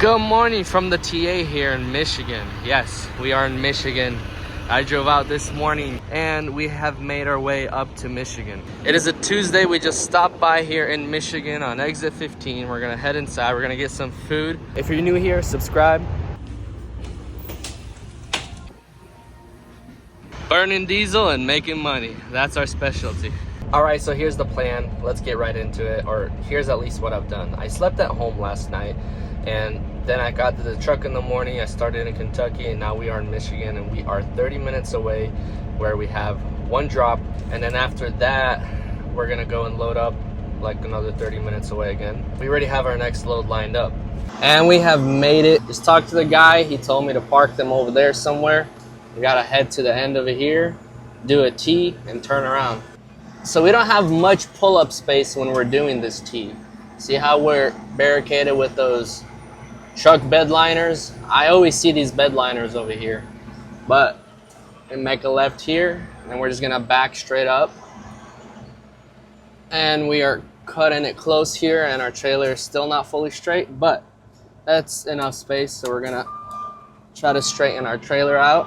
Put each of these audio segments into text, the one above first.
Good morning from the TA here in Michigan. Yes, we are in Michigan. I drove out this morning and we have made our way up to Michigan. It is a Tuesday. We just stopped by here in Michigan on exit 15. We're gonna head inside. We're gonna get some food. If you're new here, subscribe. Burning diesel and making money. That's our specialty. All right, so here's the plan. Let's get right into it, or here's at least what I've done. I slept at home last night, and then I got to the truck in the morning. I started in Kentucky, and now we are in Michigan, and we are 30 minutes away where we have one drop. And then after that, we're gonna go and load up like another 30 minutes away again. We already have our next load lined up. And we have made it. Just talked to the guy. He told me to park them over there somewhere. We gotta head to the end of it here, do a T, and turn around. So we don't have much pull-up space when we're doing this T. See how we're barricaded with those truck bed liners? I always see these bed liners over here. But we make a left here, and we're just gonna back straight up. And we are cutting it close here, and our trailer is still not fully straight, but that's enough space, so we're gonna try to straighten our trailer out.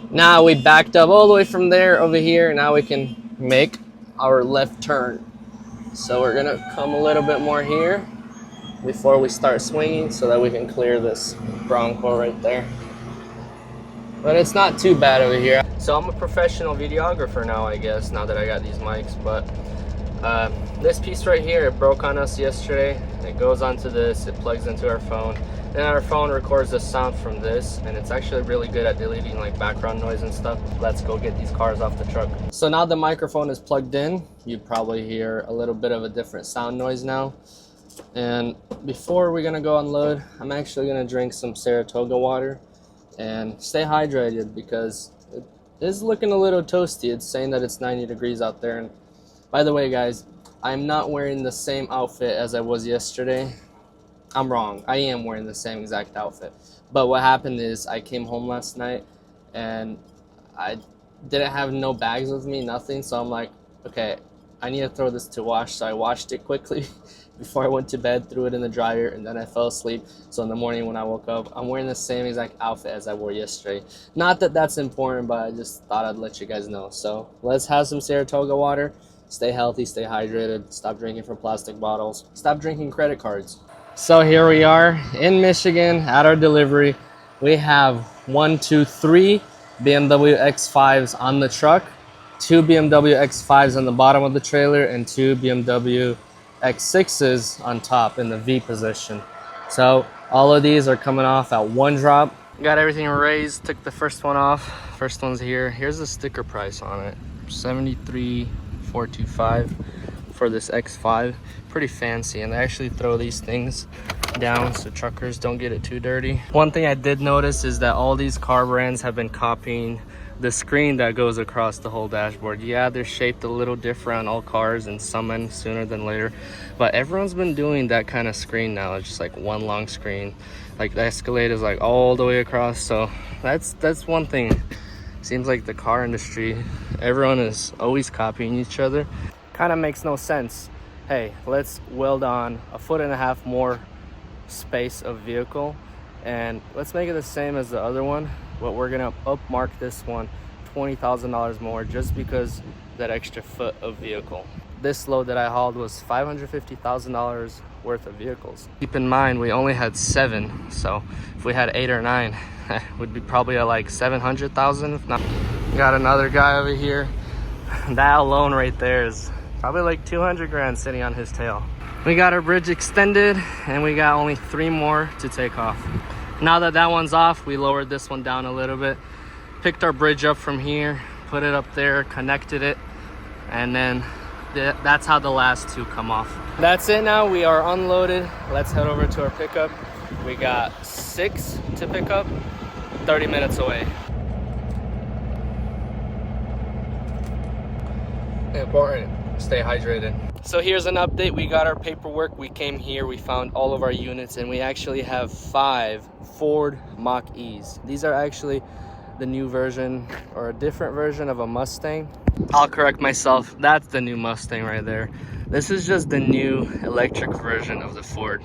Now we backed up all the way from there over here. Now we can make our left turn. So we're gonna come a little bit more here before we start swinging so that we can clear this Bronco right there. But it's not too bad over here. So I'm a professional videographer now, I guess, now that I got these mics. But this piece right here, it broke on us yesterday. It goes onto this, it plugs into our phone. Then our phone records the sound from this, and it's actually really good at deleting like background noise and stuff. Let's go get these cars off the truck. So now the microphone is plugged in. You probably hear a little bit of a different sound noise now. And before we're gonna go unload, I'm actually gonna drink some Saratoga water and stay hydrated because it is looking a little toasty. It's saying that it's 90 degrees out there. And by the way, guys, I'm not wearing the same outfit as I was yesterday. I'm wrong. I am wearing the same exact outfit. But what happened is I came home last night and I didn't have no bags with me, nothing. So I'm like, okay, I need to throw this to wash. So I washed it quickly before I went to bed, threw it in the dryer, and then I fell asleep. So in the morning when I woke up, I'm wearing the same exact outfit as I wore yesterday. Not that that's important, but I just thought I'd let you guys know. So let's have some Saratoga water. Stay healthy, stay hydrated, stop drinking from plastic bottles, stop drinking credit cards. So here we are in Michigan at our delivery. We have 3 BMW X5s on the truck, 2 BMW X5s on the bottom of the trailer, and 2 BMW X6s on top in the V position. So all of these are coming off at one drop. Got everything raised, took the first one off. First one's here. Here's the sticker price on it, $73,425 for this X5. Pretty fancy, and they actually throw these things down so truckers don't get it too dirty. One thing I did notice is that all these car brands have been copying the screen that goes across the whole dashboard. Yeah, they're shaped a little different on all cars, and some end sooner than later, but everyone's been doing that kind of screen now. It's just like one long screen. Like the Escalade is like all the way across. So that's one thing. Seems like the car industry, everyone is always copying each other. Kind of makes no sense. Hey, let's weld on 1.5 feet more space of vehicle, and let's make it the same as the other one, but we're gonna upmark this one $20,000 more just because that extra foot of vehicle. This load that I hauled was $550,000 worth of vehicles. Keep in mind we only had 7, so if we had 8 or 9 it would be probably at like 700,000 if not. Got another guy over here. That alone right there is probably like 200 grand sitting on his tail. We got our bridge extended, and we got only 3 more to take off. Now that that one's off, we lowered this one down a little bit, picked our bridge up from here, put it up there, connected it, and then that's how the last 2 come off. That's it now. We are unloaded. Let's head over to our pickup. We got 6 to pick up, 30 minutes away. Important. Stay hydrated. So here's an update. We got our paperwork. We came here, we found all of our units, and we actually have 5 Ford Mach-E's. These are actually the new version or a different version of a Mustang. I'll correct myself, that's the new Mustang right there. This is just the new electric version of the Ford.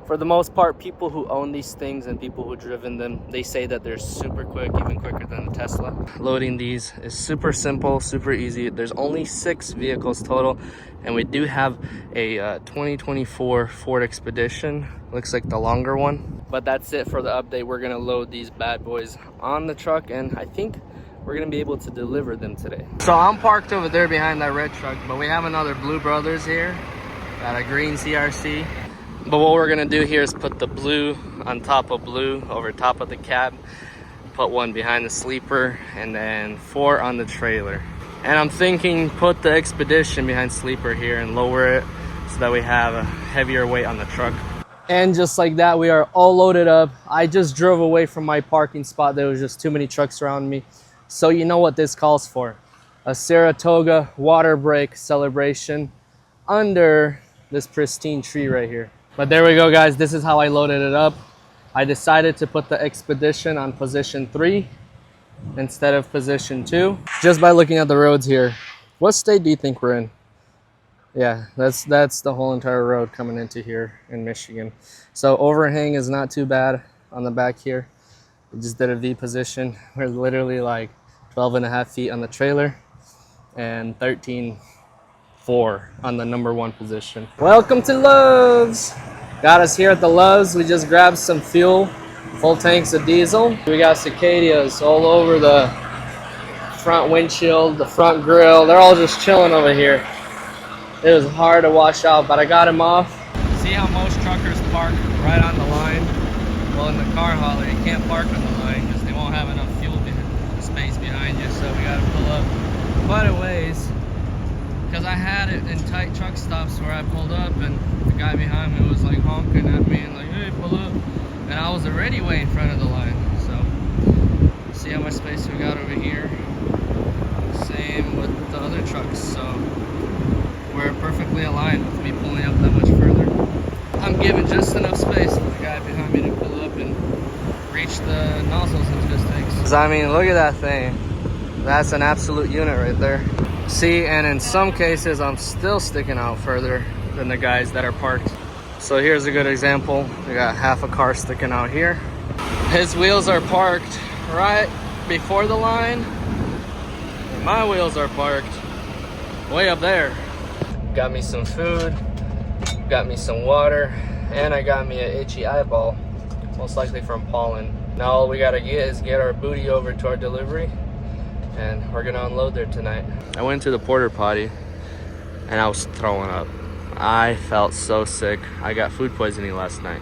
For the most part, people who own these things and people who driven them, they say that they're super quick, even quicker than the Tesla. Loading these is super simple, super easy. There's only 6 vehicles total, and we do have a 2024 Ford Expedition. Looks like the longer one. But that's it for the update. We're gonna load these bad boys on the truck, and I think we're gonna be able to deliver them today. So I'm parked over there behind that red truck, but we have another Blue Brothers here. Got a green CRC. But what we're gonna do here is put the blue on top of blue over top of the cab, put one behind the sleeper, and then 4 on the trailer. And I'm thinking put the Expedition behind sleeper here and lower it so that we have a heavier weight on the truck. And just like that, we are all loaded up. I just drove away from my parking spot. There was just too many trucks around me. So you know what this calls for. A Saratoga water break celebration under this pristine tree right here. But there we go, guys. This is how I loaded it up. I decided to put the Expedition on position 3 instead of position 2. Just by looking at the roads here. What state do you think we're in? Yeah, that's the whole entire road coming into here in Michigan. So overhang is not too bad on the back here. We just did a V position. We're literally like 12.5 feet on the trailer and 13.4 on the number 1 position. Welcome to Love's. Got us here at the Love's. We just grabbed some fuel, full tanks of diesel. We got cicadas all over the front windshield, the front grill. They're all just chilling over here. It was hard to wash out, but I got him off. See how most truckers park right on the line? Well, in the Carhauling, you can't park on the line because they won't have enough fuel space behind you, so we gotta pull up quite a ways. Because I had it in tight truck stops where I pulled up and the guy behind me was like honking at me and like, hey, pull up. And I was already way in front of the line. So, see how much space we got over here? Same with the other trucks, so we're perfectly aligned with me pulling up that much further. I'm giving just enough space for the guy behind me to pull up and reach the nozzles into this thing. So, I mean, look at that thing. That's an absolute unit right there. See, and in some cases, I'm still sticking out further than the guys that are parked. So here's a good example. We got half a car sticking out here. His wheels are parked right before the line. And my wheels are parked way up there. Got me some food, got me some water, and I got me an itchy eyeball, most likely from pollen. Now all we gotta get is get our booty over to our delivery, and we're gonna unload there tonight. I went to the porta potty and I was throwing up. I felt so sick. I got food poisoning last night.